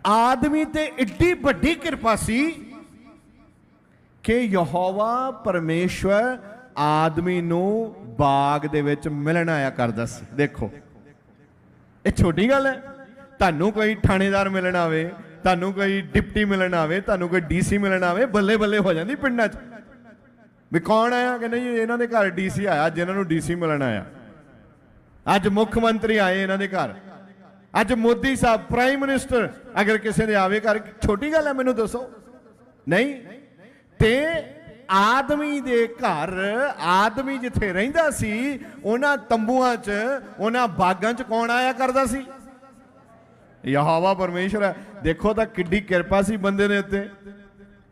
आदमी ते इड्डी बड़ी कृपा सी कि यहोवा परमेश्वर आदमी नू बाग दे विच मिलन आया करदा सी। देखो ये छोटी गल है, तुहानू कोई थानेदार मिलन आवे, तुहानू कोई डिप्टी मिलन आवे, तुहानू कोई डीसी मिलन आवे, बल्ले बल्ले हो जाती पिंडां च भी कौन आया कि नहीं इन्हां दे घर डीसी आया, जिन्हां नू डीसी मिलन आया, अज मुख मंत्री आए इन्हां दे घर, अज मोदी साहब प्राइम मिनिस्टर अगर किसी ने आवे घर, छोटी गल है मैनू दसो नहीं। ते आदमी दे घर आदमी जिथे रहिंदा सी उन्हां तंबूआं च उन्हां बागां च कौन आया करदा सी? यहोवा परमेश्वर है। देखो तो किड्डी किरपा सी बंदे दे उत्ते।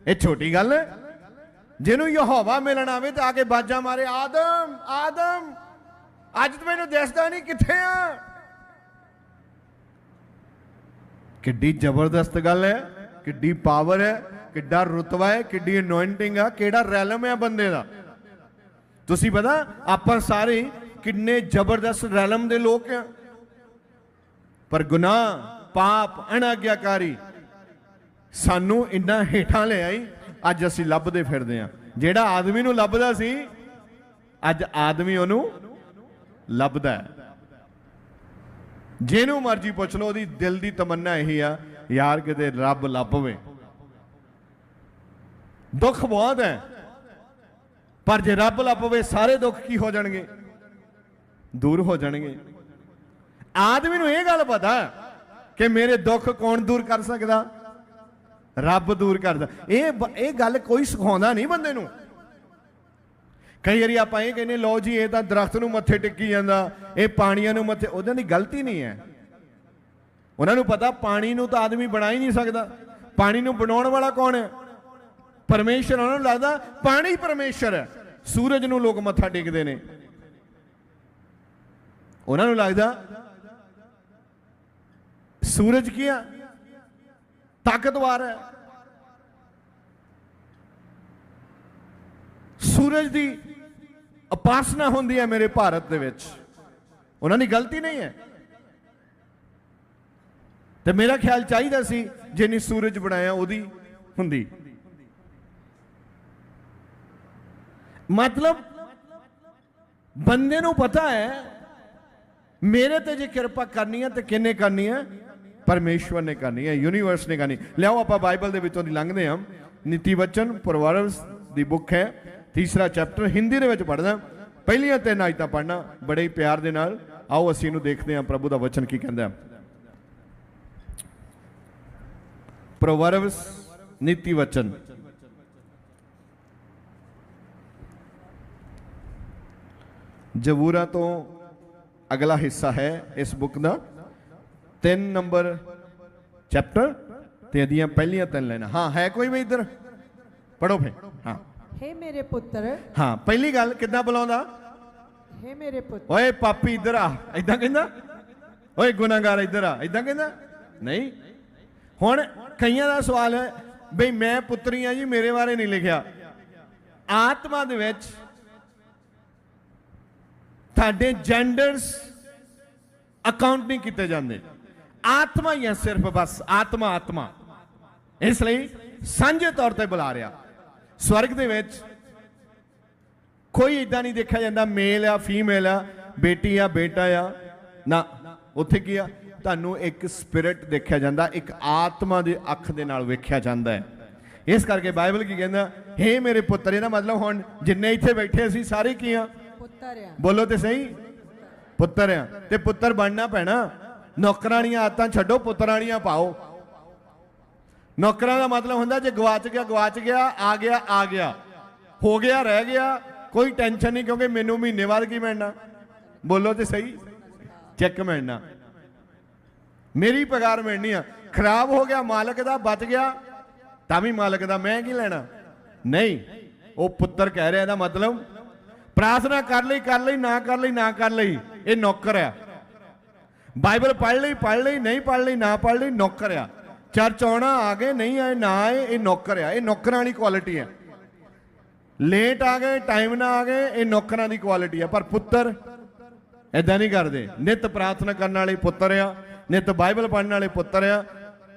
ये छोटी गल है, जिन्हों यहोवा मिलन आवे तो आके बाजा मारे आदम आदम अज तो मैनू दसदा नहीं किथे आ। किड्डी जबरदस्त गल है, किड्डी पावर है, किड्डा रुतबा है, किड्डी अनॉइंटिंग है, केड़ा रैलम है बंदे दा। तुसी पता आपां सारे किन्ने जबरदस्त रैलम दे लोग हैं, पर गुनाह पाप अनाग्याकारी सानू इन्ना हेठां ले आई, अज असी लभदे फिरदे हां। जेड़ा आदमी नू लभदा सी अज आदमी ओनू लभदा है। जिन्हों मर्जी पुछ लो ओदी दिल दी तमन्ना यही आ यार किते रब लभवे। दुख बहुत है पर जे रब लभवे सारे दुख की हो जाएंगे, दूर हो जाएंगे। आदमी नू ये गल पता कि मेरे दुख कौन दूर कर सकता? रब दूर करदा। ये गल कोई सिखाउंदा नहीं बंदे नू। कई बारी आप ये कहने लो जी ये तो दरख्त नू मत्थे टिकी जांदा, ये पानियां नू मत्थे, उहदी गलती नहीं है। उन्होंने पता पानी नू तो आदमी बना ही नहीं सकता। पानी नू बनाउण वाला कौन है? परमेश्वर। उन्होंने लगता पानी परमेश्वर है। सूरज नू लोग मत्था टेकदे ने, उन्होंने लगता सूरज की है ताकतवर है, सूरज की उपासना होंदी है मेरे भारत दे विच। उन्होंने गलती नहीं है। तो मेरा ख्याल चाहिए सी जिन्नी सूरज बनाया उदी हुंदी। मतलब बंदे नू पता है मेरे ते जे कृपा करनी है तो किन्ने करनी है? परमेश्वर ने करनी है, यूनीवर्स ने करनी। लियाओ आप बाइबल दे विचों दी लंघदे हां। नीति वचन प्रोवर्ब्स दी बुक है, तीसरा चैप्टर, हिंदी दे विच पढ़दा। पहलियां 3 आयतां पढ़ना बड़े ही प्यार दे नाल। आओ असीं इहनूं देखदे हां प्रभु दा वचन की कहंदा। प्रोवर्ब्स नीति वचन जबूरा तो अगला हिस्सा है इस बुक का, 3 नंबर चैप्टर ते अदियां पहलियां 3 लाइनां। हाँ है कोई भी इधर? पढ़ो फिर। हाँ हे मेरे पुत्र। हाँ पहली गल किद्दां बुलाउंदा? हे मेरे पुत्र। ओए पापी इधर आ, इदां कहंदा? ओए गुनाहगार इधर आ, इदां कहंदा? नहीं। हुण कईयां दा सवाल है बई मैं पुत्री हां जी, मेरे बारे नहीं लिखिया। आत्मा दे विच ਤੁਹਾਡੇ जेंडर्स अकाउंट नहीं किए जाते। आत्मा ही है सिर्फ, बस आत्मा आत्मा। इसलिए सांझे तौर पर बुला रहा। स्वर्ग दे विच कोई इदा नहीं देखा जाता मेल आ फीमेल आ, बेटी आ बेटा आ ना। उत्थे की आ तुहानू एक स्पिरिट देखा जाता, एक आत्मा की अख दे नाल वेख्या जाता है। इस करके बाइबल की कहना हे मेरे पुत्र। इहदा मतलब हुण जिन्ने इत्थे बैठे असीं सारे की आ? बोलो तो सही, पुत्र आ। ते पुत्र बनना पैना। नौकरानियां आदतां छड्डो, पुत्रानियां पाओ। नौकरां दा मतलब हुंदा जे गवाच गया, आ गया, हो गया, रह गया, कोई टेंशन नहीं, क्योंकि मैनू महीने बाद की मिलना? बोलो तो सही, चेक मिलना, मेरी पगार मिलनी आ। खराब हो गया मालक दा, बच गया तां भी मालक दा, मैं की लेना? नहीं। वो पुत्र कह रहा है, मतलब प्रार्थना कर ली ना कर ली ना कर ली, ये नौकर है। बाइबल पढ़ ली नहीं पढ़ ली ना पढ़ ली, नौकर है। चर्च आना आ गए नहीं आए ना आए, ये नौकर है। ये नौकरां वाली क्वालिटी है। लेट आ गए टाइम ना आ गए, ये नौकरां की क्वालिटी है। पर पुत्र इदा नहीं करते। नित प्रार्थना करने वाले पुत्र आ, नित बाइबल पढ़ने वाले पुत्र आ,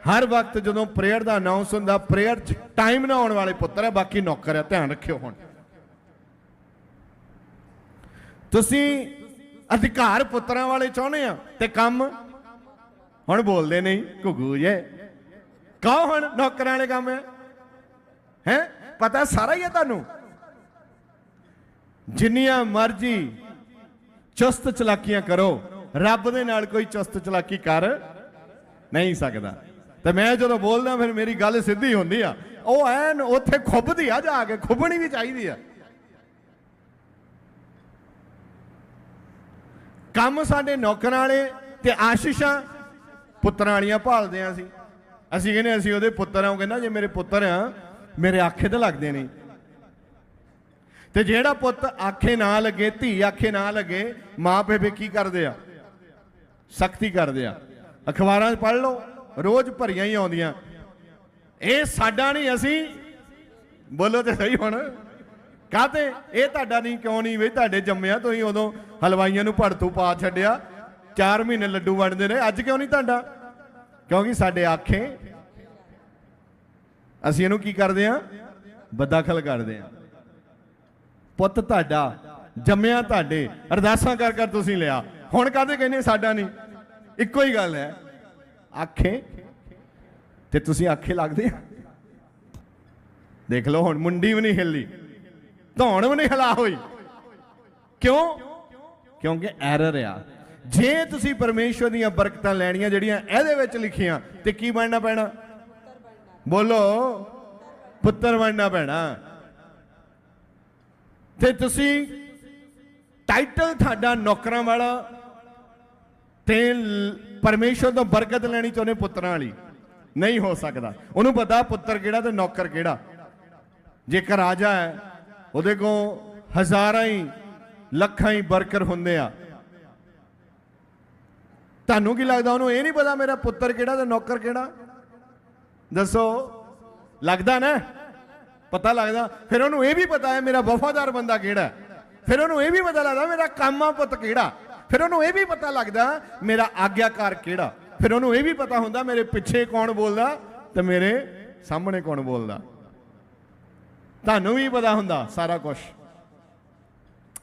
हर वक्त जो प्रेयर का अनाउंस होंदा प्रेयर च टाइम ना आने वाले पुत्र है, बाकी नौकर है। ध्यान रखियो हुण तुसी अधिकार पुत्रां वाले चाहुंदे आ ते काम हुण बोलदे नहीं घुगू जे कहो हुण नौकरां वाले काम है पता सारा ही है तुहानूं। जिन्नियां मर्जी चुस्त चलाकियां करो रब दे नाल कोई चुस्त चलाकी कर नहीं सकता। तो मैं जो बोलदा फिर मेरी गल सीधी होंदी आ, ਉਹ ਐਨ ਉੱਥੇ ਖੁੱਬਦੀ ਆ, ਜਾ ਕੇ ਖੁੱਬਣੀ ਵੀ ਚਾਹੀਦੀ ਆ। ਕੰਮ ਸਾਡੇ ਨੌਕਰਾਂ ਵਾਲੇ ਤੇ ਆਸ਼ੀਸ਼ਾਂ ਪੁੱਤਰਾਂ ਵਾਲੀਆਂ ਭਾਲਦੇ ਆ। ਅਸੀਂ ਕਹਿੰਦੇ ਅਸੀਂ ਉਹਦੇ ਪੁੱਤਰ ਆ। ਉਹ ਕਹਿੰਦਾ ਜੇ ਮੇਰੇ ਪੁੱਤਰ ਆ ਮੇਰੇ ਆਖੇ ਤੇ ਲੱਗਦੇ ਨਹੀਂ। ਤੇ ਜਿਹੜਾ ਪੁੱਤ ਆਖੇ ਨਾ ਲੱਗੇ, ਧੀ ਆਖੇ ਨਾ ਲੱਗੇ, ਮਾਂ ਪਿਓ ਕੀ ਕਰਦੇ ਆ? ਸਖਤੀ ਕਰਦੇ ਆ। ਅਖਬਾਰਾਂ 'ਚ ਪੜ੍ਹ ਲਓ, ਰੋਜ਼ ਭਰੀਆਂ ਹੀ ਆਉਂਦੀਆਂ। ਇਹ ਸਾਡਾ ਨਹੀਂ, ਅਸੀਂ ਬੋਲੋ ਤੇ ਸਹੀ ਹੁਣ ਕਾਹਤੇ ਇਹ ਤੁਹਾਡਾ ਨਹੀਂ? ਕਿਉਂ ਨਹੀਂ ਬਈ? ਤੁਹਾਡੇ ਜੰਮਿਆ ਤੁਸੀਂ ਉਦੋਂ ਹਲਵਾਈਆਂ ਨੂੰ ਭੜਤੂ ਪਾ ਛੱਡਿਆ, 4 ਮਹੀਨੇ ਲੱਡੂ ਵੰਡਦੇ ਰਹੇ, ਅੱਜ ਕਿਉਂ ਨਹੀਂ ਤੁਹਾਡਾ? ਕਿਉਂਕਿ ਸਾਡੇ ਆਖੇ ਅਸੀਂ ਇਹਨੂੰ ਕੀ ਕਰਦੇ ਆ? ਬਦਖਲ ਕਰਦੇ ਆ। ਪੁੱਤ ਤੁਹਾਡਾ ਜੰਮਿਆ ਤੁਹਾਡੇ, ਅਰਦਾਸਾਂ ਕਰ ਕਰ ਤੁਸੀਂ ਲਿਆ, ਹੁਣ ਕਾਹਦੇ ਕਹਿੰਦੇ ਸਾਡਾ ਨਹੀਂ? ਇੱਕੋ ਹੀ ਗੱਲ ਹੈ, ਆਖੇ ਤੇ ਤੁਸੀਂ ਆਖੇ ਲੱਗਦੇ ਆ। ਦੇਖ ਲਓ ਹੁਣ ਮੁੰਡੀ ਵੀ ਨਹੀਂ ਹਿੱਲੀ, ਧੌਣ ਵੀ ਨਹੀਂ ਹਿਲਾ ਹੋਈ। ਕਿਉਂ? ਕਿਉਂਕਿ ਐਰਰ ਆ। ਜੇ ਤੁਸੀਂ ਪਰਮੇਸ਼ਵਰ ਦੀਆਂ ਬਰਕਤਾਂ ਲੈਣੀਆਂ ਜਿਹੜੀਆਂ ਇਹਦੇ ਵਿੱਚ ਲਿਖੀਆਂ ਤੇ ਕੀ ਬਣਨਾ ਪੈਣਾ? ਬੋਲੋ, ਪੁੱਤਰ ਬਣਨਾ ਪੈਣਾ। ਤੇ ਤੁਸੀਂ ਟਾਈਟਲ ਤੁਹਾਡਾ ਨੌਕਰਾਂ ਵਾਲਾ ਤੇ ਪਰਮੇਸ਼ਵਰ ਤੋਂ ਬਰਕਤ ਲੈਣੀ ਚਾਹੁੰਦੇ ਪੁੱਤਰਾਂ ਵਾਲੀ ਨਹੀਂ ਹੋ ਸਕਦਾ। ਉਹਨੂੰ ਪਤਾ ਪੁੱਤਰ ਕਿਹੜਾ ਤੇ ਨੌਕਰ ਕਿਹੜਾ। ਜੇਕਰ ਰਾਜਾ ਹੈ ਉਹਦੇ ਕੋਲ ਹਜ਼ਾਰਾਂ ਹੀ ਲੱਖਾਂ ਹੀ ਵਰਕਰ ਹੁੰਦੇ ਆ, ਤੁਹਾਨੂੰ ਕੀ ਲੱਗਦਾ ਉਹਨੂੰ ਇਹ ਨਹੀਂ ਪਤਾ ਮੇਰਾ ਪੁੱਤਰ ਕਿਹੜਾ ਤੇ ਨੌਕਰ ਕਿਹੜਾ? ਦੱਸੋ, ਲੱਗਦਾ ਨਾ? ਪਤਾ ਲੱਗਦਾ। ਫਿਰ ਉਹਨੂੰ ਇਹ ਵੀ ਪਤਾ ਹੈ ਮੇਰਾ ਵਫਾਦਾਰ ਬੰਦਾ ਕਿਹੜਾ। ਫਿਰ ਉਹਨੂੰ ਇਹ ਵੀ ਪਤਾ ਲੱਗਦਾ ਮੇਰਾ ਕਾਮਾ ਪੁੱਤ ਕਿਹੜਾ। ਫਿਰ ਉਹਨੂੰ ਇਹ ਵੀ ਪਤਾ ਲੱਗਦਾ ਮੇਰਾ ਆਗਿਆਕਾਰ ਕਿਹੜਾ। ਫਿਰ ਉਹਨੂੰ ਇਹ ਵੀ ਪਤਾ ਹੁੰਦਾ ਮੇਰੇ ਪਿੱਛੇ ਕੌਣ ਬੋਲਦਾ ਤੇ ਮੇਰੇ ਸਾਹਮਣੇ ਕੌਣ ਬੋਲਦਾ। ਤੁਹਾਨੂੰ ਵੀ ਪਤਾ ਹੁੰਦਾ ਸਾਰਾ ਕੁਝ।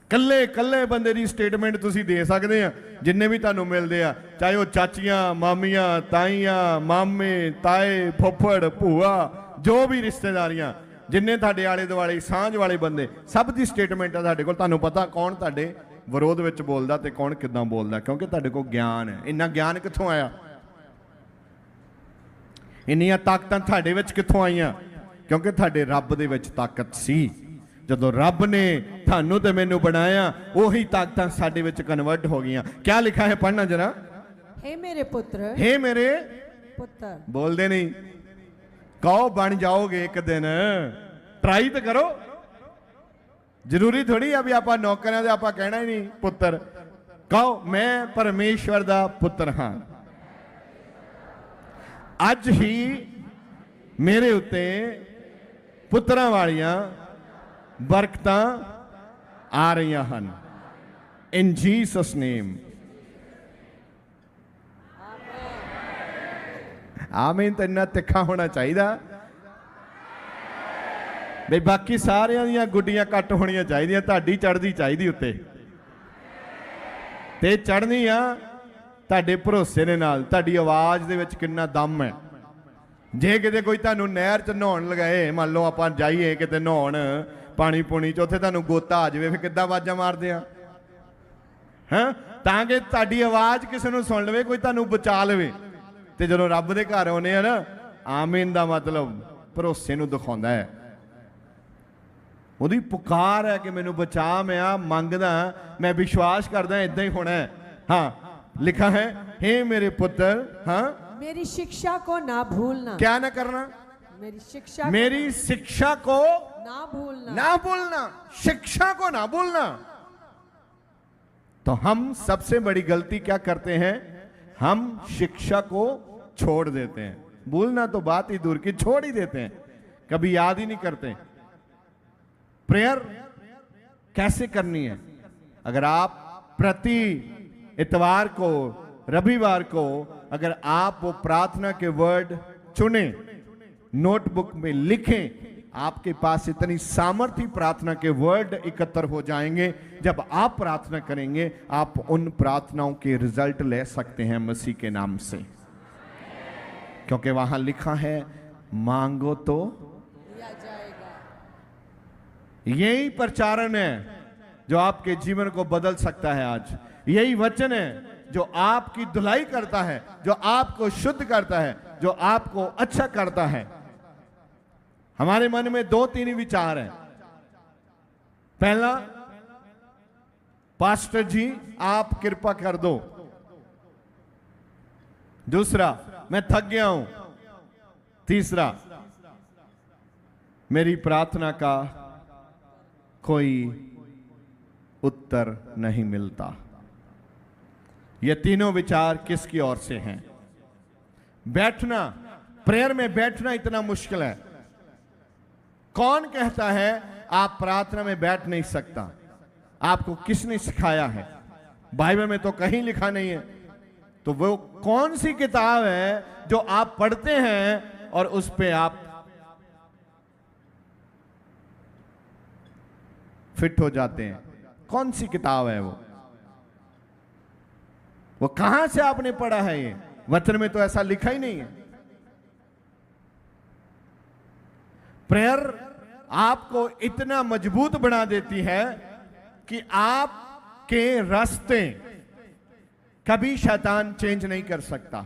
ਕੱਲੇ ਕੱਲੇ ਬੰਦੇ ਦੀ ਸਟੇਟਮੈਂਟ ਤੁਸੀਂ ਦੇ ਸਕਦੇ ਆ ਜਿੰਨੇ ਵੀ ਤੁਹਾਨੂੰ ਮਿਲਦੇ ਆ, ਚਾਹੇ ਉਹ ਚਾਚੀਆਂ, ਮਾਮੀਆਂ, ਤਾਈਆਂ, ਮਾਮੇ, ਤਾਏ, ਫੁੱਫੜ, ਭੂਆ, ਜੋ ਵੀ ਰਿਸ਼ਤੇਦਾਰੀਆਂ, ਜਿੰਨੇ ਤੁਹਾਡੇ ਆਲੇ ਦੁਆਲੇ ਸਾਂਝ ਵਾਲੇ ਬੰਦੇ, ਸਭ ਦੀ ਸਟੇਟਮੈਂਟ ਆ ਸਾਡੇ ਕੋਲ। ਤੁਹਾਨੂੰ ਪਤਾ ਕੌਣ ਤੁਹਾਡੇ ਵਿਰੋਧ ਵਿੱਚ ਬੋਲਦਾ ਤੇ ਕੌਣ ਕਿੱਦਾਂ ਬੋਲਦਾ, ਕਿਉਂਕਿ ਤੁਹਾਡੇ ਕੋਲ ਗਿਆਨ ਹੈ। ਇੰਨਾ ਗਿਆਨ ਕਿੱਥੋਂ ਆਇਆ? ਇੰਨੀਆਂ ਤਾਕਤਾਂ ਤੁਹਾਡੇ ਵਿੱਚ ਕਿੱਥੋਂ ਆਈਆਂ? ਕਿਉਂਕਿ ਤੁਹਾਡੇ ਰੱਬ ਦੇ ਵਿੱਚ ਤਾਕਤ ਸੀ। ਜਦੋਂ ਰੱਬ ਨੇ ਤੁਹਾਨੂੰ ਤੇ ਮੈਨੂੰ ਬਣਾਇਆ, ਉਹੀ ਤਾਕਤਾਂ ਸਾਡੇ ਵਿੱਚ ਕਨਵਰਟ ਹੋ ਗਈਆਂ। क्या लिखा है? पढ़ना जरा। हे मेरे पुत्र, हे मेरे पुत्र। बोलते नहीं, कहो बन जाओगे एक दिन, ट्राई तो करो। जरूरी थोड़ी अभी आप नौकरियां दे आप कहना ही नहीं पुत्र। कहो मैं परमेश्वर दा पुत्र हाँ। अज ही मेरे उत्ते पुत्रां वालियां बरकतां आ रही हैं इन जीसस नेम। आमीन। तो इन्ना तिखा होना चाहिए बई, बाकी सारियां दियां गुड्डियां कट होनियां चाहिए, तुहाडी चढ़दी चाहिए उत्ते ते चढ़नी आ तुहाडे भरोसे दे नाल। तुहाडी आवाज़ दे विच किन्ना दम है। जे किते कोई तुहानूं नहर च नहाउण लगाए, मान लो आपां जाइए किते नहाउण पानी पूनी च, उत्थे तुहानूं गोता आ जावे, फिर किद्दां आवाज़ां मारदे आ? हैं तां कि तुहाडी आवाज़ किसे नूं सुण लवे, कोई तुहानूं बचा लवे। ते जदों रब दे घर आउणे आ ना, आमीन दा मतलब भरोसे नूं दिखाउंदा है। ਉਹਦੀ पुकार है कि मैनू बचा, मैं आ मंगदा, मैं विश्वास करदा इदां ही होना है। हाँ लिखा है, हे मेरे पुत्र, हाँ मेरी शिक्षा को ना भूलना। क्या ना करना? मेरी शिक्षा को ना भूलना। ना भूलना, शिक्षा को ना भूलना। तो हम सबसे बड़ी गलती क्या करते हैं? हम शिक्षा को छोड़ देते हैं। भूलना तो बात ही दूर की, छोड़ ही देते हैं, कभी याद ही नहीं करते। प्रेयर कैसे करनी है? अगर आप प्रति इतवार को रविवार को अगर आप वो प्रार्थना के वर्ड चुने, नोटबुक में लिखें, आपके पास इतनी सामर्थ्य प्रार्थना के वर्ड एकत्र हो जाएंगे। जब आप प्रार्थना करेंगे, आप उन प्रार्थनाओं के रिजल्ट ले सकते हैं मसीह के नाम से, क्योंकि वहां लिखा है मांगो तो दिया जाएगा। यही प्रचारण है जो आपके जीवन को बदल सकता है। आज यही वचन है जो आपकी धुलाई करता है, जो आपको शुद्ध करता है, जो आपको अच्छा करता है। हमारे मन में 2-3 विचार हैं। पहला, पास्टर जी आप कृपा कर दो। दूसरा, मैं थक गया हूं। तीसरा, मेरी प्रार्थना का कोई उत्तर नहीं मिलता। ये तीनों विचार किसकी ओर से हैं? बैठना, प्रेयर में बैठना इतना मुश्किल है। कौन कहता है आप प्रार्थना में बैठ नहीं सकता? आपको किसने सिखाया है? बाइबल में तो कहीं लिखा नहीं है। तो वो कौन सी किताब है जो आप पढ़ते हैं और उस पे आप फिट हो जाते हैं? कौन सी किताब है वो कहां से आपने पढ़ा है? ये वचन में तो ऐसा लिखा ही नहीं है। प्रेयर आपको इतना मजबूत बना देती है कि आपके रास्ते कभी शैतान चेंज नहीं कर सकता।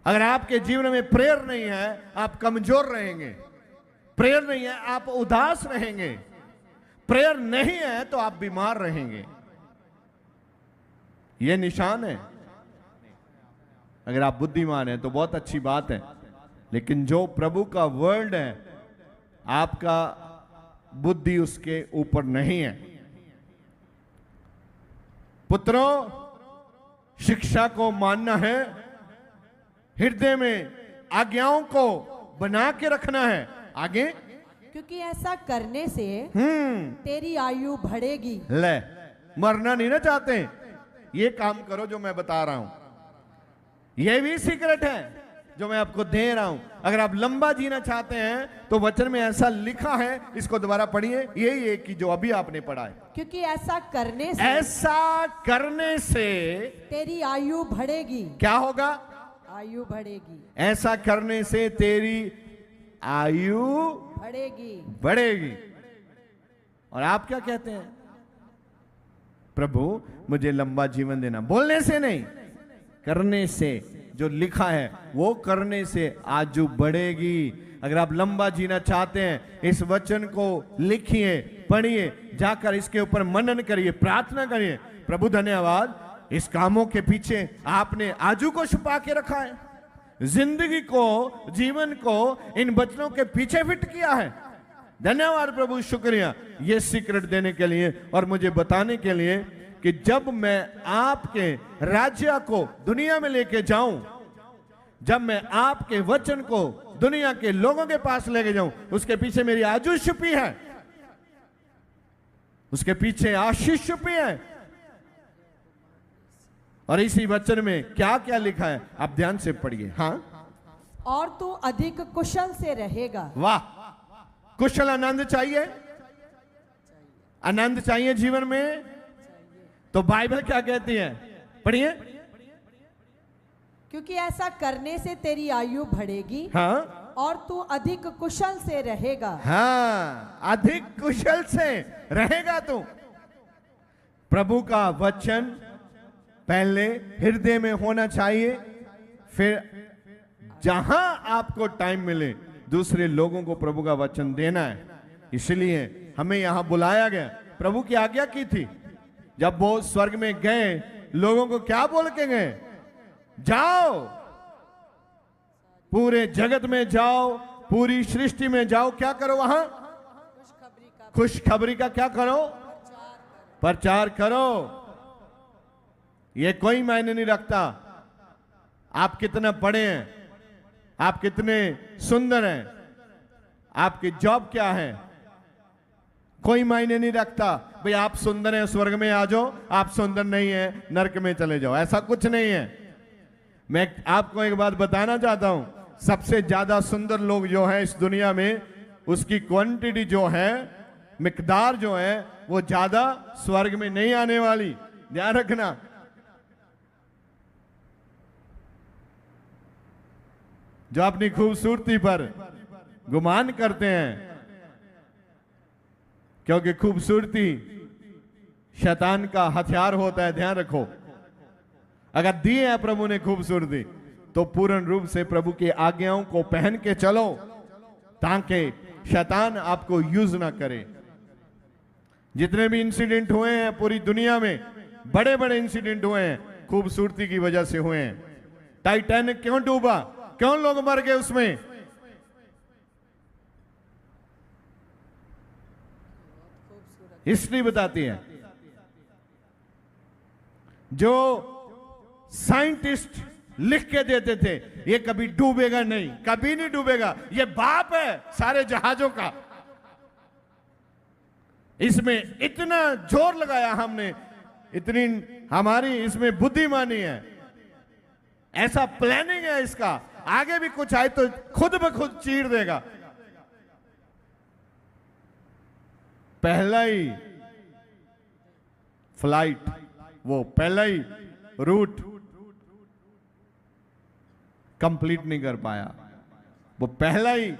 अगर आपके जीवन में प्रेयर नहीं है, आप कमजोर रहेंगे। प्रेयर नहीं है, आप उदास रहेंगे। प्रेयर नहीं है तो आप बीमार रहेंगे। यह निशान है। अगर आप बुद्धिमान हैं तो बहुत अच्छी बात है, लेकिन जो प्रभु का वर्ड है, आपका बुद्धि उसके ऊपर नहीं है। पुत्रों, शिक्षा को मानना है, हृदय में आज्ञाओं को बना के रखना है। आगे, क्योंकि ऐसा करने से तेरी आयु बढ़ेगी। ले, मरना नहीं ना चाहते? ये काम करो जो मैं बता रहा हूं। ये भी सीक्रेट है जो मैं आपको दे रहा हूं। अगर आप लंबा जीना चाहते हैं तो वचन में ऐसा लिखा है, इसको दोबारा पढ़िए। यही है कि जो अभी आपने पढ़ा है, क्योंकि ऐसा करने से तेरी आयु बढ़ेगी। क्या होगा? आयु बढ़ेगी। ऐसा करने से तेरी आयु बढ़ेगी। और आप क्या कहते हैं? प्रभु मुझे लंबा जीवन देना। बोलने से नहीं, करने से। जो लिखा है वो करने से आयु बढ़ेगी। अगर आप लंबा जीना चाहते हैं, इस वचन को लिखिए, पढ़िए, जाकर इसके ऊपर मनन करिए, प्रार्थना करिए। प्रभु धन्यवाद, इस कामों के पीछे आपने आयु को छुपा के रखा है। जिंदगी को, जीवन को इन वचनों के पीछे फिट किया है। धन्यवाद प्रभु, शुक्रिया ये सीक्रेट देने के लिए और मुझे बताने के लिए कि जब मैं आपके राज्य को दुनिया में लेके जाऊं, जब मैं आपके वचन को दुनिया के लोगों के पास लेके जाऊं, उसके पीछे मेरी आयु छुपी है, उसके पीछे आशीष छुपी है। और इसी वचन में क्या क्या लिखा है आप ध्यान से पढ़िए। हाँ, और तू अधिक कुशल से रहेगा। वाह, कुशल आनंद चाहिए, आनंद चाहिए जीवन में। तो बाइबल क्या कहती है? पढ़िए। क्योंकि ऐसा करने से तेरी आयु बढ़ेगी। हाँ, और तू अधिक कुशल से रहेगा। हाँ, अधिक कुशल से रहेगा तू। प्रभु का वचन पहले हृदय में होना चाहिए, फिर जहां आपको टाइम मिले दूसरे लोगों को प्रभु का वचन देना है। इसलिए हमें यहां बुलाया गया। प्रभु की आज्ञा की थी, जब वो स्वर्ग में गए, लोगों को क्या बोल के गए? जाओ, पूरे जगत में जाओ, पूरी सृष्टि में जाओ। क्या करो? वहां खुशखबरी का क्या करो? प्रचार करो। ये कोई मायने नहीं रखता आप कितना पढ़े हैं, आप कितने सुंदर हैं, आपकी जॉब क्या है। कोई मायने नहीं रखता भाई आप सुंदर हैं स्वर्ग में आ जाओ, आप सुंदर नहीं है नरक में चले जाओ, ऐसा कुछ नहीं है। मैं आपको एक बात बताना चाहता हूं, सबसे ज्यादा सुंदर लोग जो हैं इस दुनिया में, उसकी क्वांटिटी जो है, मिकदार जो है, वो ज्यादा स्वर्ग में नहीं आने वाली, ध्यान रखना। जो अपनी खूबसूरती पर गुमान करते हैं, क्योंकि खूबसूरती शैतान का हथियार होता है, ध्यान रखो। अगर दी है प्रभु ने खूबसूरती, तो पूर्ण रूप से प्रभु की आज्ञाओं को पहन के चलो, ताकि शैतान आपको यूज ना करे। जितने भी इंसिडेंट हुए हैं पूरी दुनिया में, बड़े बड़े इंसिडेंट हुए हैं, खूबसूरती की वजह से हुए हैं। टाइटैनिक क्यों डूबा, क्यों लोग मर गए उसमें? हिस्ट्री बताती है। जो साइंटिस्ट लिख के देते थे ये कभी डूबेगा नहीं, कभी नहीं डूबेगा, ये बाप है सारे जहाजों का, इसमें इतना जोर लगाया हमने, इतनी हमारी इसमें बुद्धिमानी है, ऐसा प्लानिंग है इसका, आगे भी कुछ आए तो खुद ब खुद चीर देगा। पहला ही फ्लाइट, वो पहला ही रूट कंप्लीट नहीं कर पाया, वो पहला ही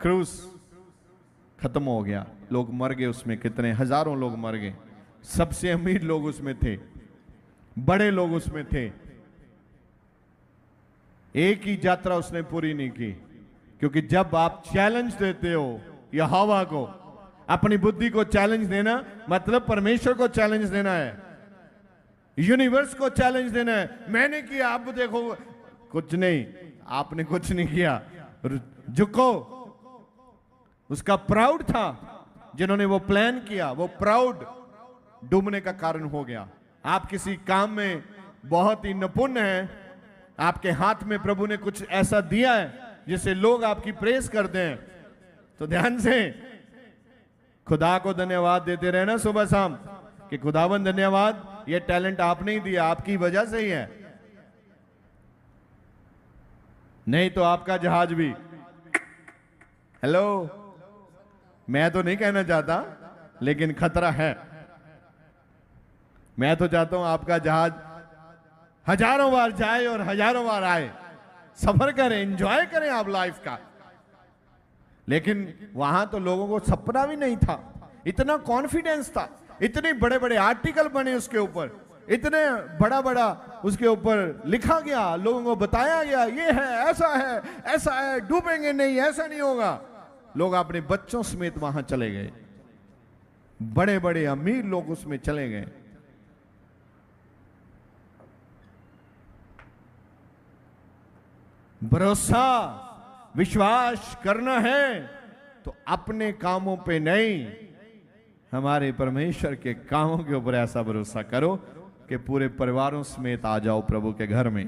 क्रूज खत्म हो गया, लोग मर गए उसमें, कितने हजारों लोग मर गए, सबसे अमीर लोग उसमें थे, बड़े लोग उसमें थे। एक ही यात्रा उसने पूरी नहीं की, क्योंकि जब आप चैलेंज देते हो यहोवा को, अपनी बुद्धि को चैलेंज देना मतलब परमेश्वर को चैलेंज देना है, यूनिवर्स को चैलेंज देना है। मैंने किया, आप देखो, कुछ नहीं, आपने कुछ नहीं किया, झुको। उसका प्राउड था, जिन्होंने वो प्लान किया, वो प्राउड डूबने का कारण हो गया। आप किसी काम में बहुत ही निपुण हैं, आपके हाथ में प्रभु ने कुछ ऐसा दिया है जिससे लोग आपकी प्रेस करते हैं, तो ध्यान से खुदा को धन्यवाद देते रहना सुबह शाम कि खुदावन धन्यवाद, ये टैलेंट आपने ही दिया, आपकी वजह से ही है, नहीं तो आपका जहाज भी, हेलो, मैं तो नहीं कहना चाहता लेकिन खतरा है। मैं तो चाहता हूं आपका जहाज हजारों बार जाए और हजारों बार आए, सफर करें, एंजॉय करें आप लाइफ का। लेकिन वहां तो लोगों को सपना भी नहीं था, इतना कॉन्फिडेंस था, इतने बड़े बड़े आर्टिकल बने उसके ऊपर, इतने बड़ा बड़ा उसके ऊपर लिखा गया, लोगों को बताया गया ये है, ऐसा है, डूबेंगे नहीं, ऐसा नहीं होगा। लोग अपने बच्चों समेत वहां चले गए, बड़े बड़े अमीर लोग उसमें चले गए। भरोसा, विश्वास करना है तो अपने कामों पे नहीं, हमारे परमेश्वर के कामों के ऊपर ऐसा भरोसा करो कि पूरे परिवारों समेत आ जाओ प्रभु के घर में।